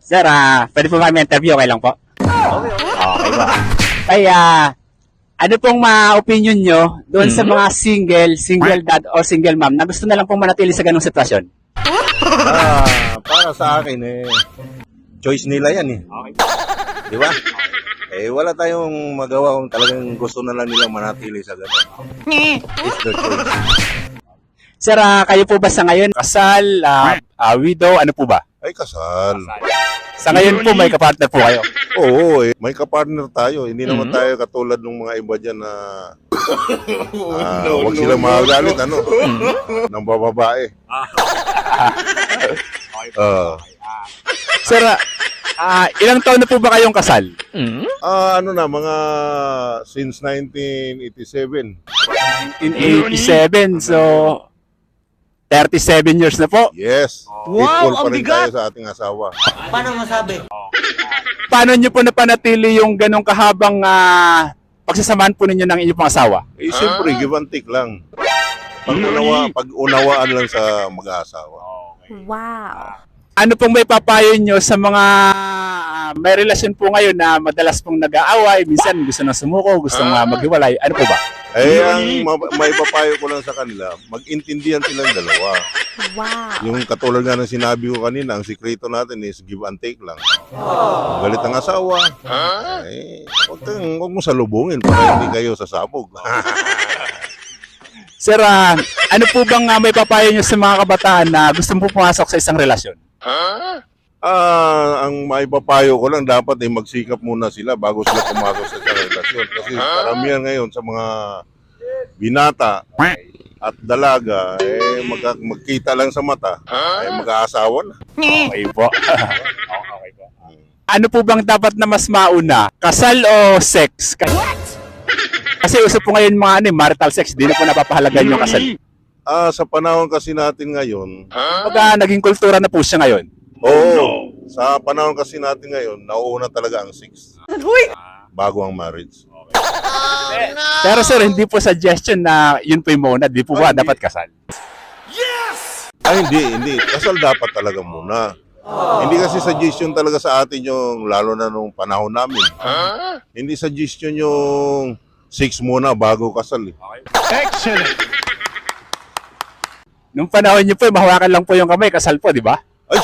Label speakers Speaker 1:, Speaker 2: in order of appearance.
Speaker 1: Sir, pwede po ba may interview? Okay lang po?
Speaker 2: Okay, okay.
Speaker 1: Okay po. Kaya, ano pong opinion nyo doon sa mga single dad or single mom na gusto na lang pong manatili sa ganung sitwasyon?
Speaker 2: Para sa akin, choice nila yan eh.
Speaker 1: Okay.
Speaker 2: Di ba? Wala tayong magawa kung talagang gusto na lang nilang manatili sa gano'n. It's their choice.
Speaker 1: Sir, kayo po ba sa ngayon kasal, widow, ano po ba?
Speaker 2: Ay, kasal.
Speaker 1: Sa ngayon po may kapartner po kayo.
Speaker 2: Oo, may kapartner tayo. Hindi naman tayo katulad ng mga iba dyan na huwag silang magagalit, ng bababae.
Speaker 1: Sir, ilang taon na po ba kayong kasal?
Speaker 2: Mga since 1987.
Speaker 1: 1987, so 37 years na po.
Speaker 2: Yes.
Speaker 3: Wow,
Speaker 2: Equal pa
Speaker 3: ang
Speaker 2: rin
Speaker 3: bigat!
Speaker 2: tayo sa ating asawa.
Speaker 3: Paano masabi?
Speaker 1: Paano nyo po napanatili yung ganong kahabang pagsasamahan po ninyo ng inyong pang asawa?
Speaker 2: Siyempre, give and take lang. Pag-unawaan lang sa mag-aasawa.
Speaker 4: Wow.
Speaker 1: Ano pong may papayo nyo sa mga may relasyon po ngayon na madalas pong nag-aaway, minsan gusto nang sumuko, gusto maghiwalay, ano po ba?
Speaker 2: Ang may papayo ko lang sa kanila, mag-intindihan silang dalawa.
Speaker 4: Wow.
Speaker 2: Yung katulad nga ng sinabi ko kanina, ang sikreto natin is give and take lang. Galit ang asawa, huwag mo salubungin para hindi kayo sasabog.
Speaker 1: Sir, ano po bang may papayo nyo sa mga kabataan na gusto po pumasok sa isang relasyon?
Speaker 2: Ang maipapayo ko lang dapat magsikap muna sila bago sila pumasok sa relasyon. Kasi karamihan ngayon sa mga binata at dalaga, magkita lang sa mata, mag-aasawa na.
Speaker 1: Okay po. Okay po. Ano po bang dapat na mas mauna? Kasal o sex? Kasi uso po ngayon mga marital sex, di na po napapahalagan yung kasal.
Speaker 2: Sa panahon kasi natin ngayon,
Speaker 1: Pagka naging kultura na po siya ngayon.
Speaker 2: sa panahon kasi natin ngayon, nauuna talaga ang sex. Bago ang marriage.
Speaker 1: Pero sir, hindi po suggestion na yun po yung muna. Di po ba dapat kasal?
Speaker 2: Hindi. Kasal dapat talaga muna. Hindi kasi suggestion talaga sa atin yung, lalo na nung panahon namin. Hindi suggestion yung sex muna bago kasal.
Speaker 3: Excellent!
Speaker 1: Nung panahon niyo po, mahawakan lang po yung kamay, kasal po, di ba?
Speaker 2: Ay,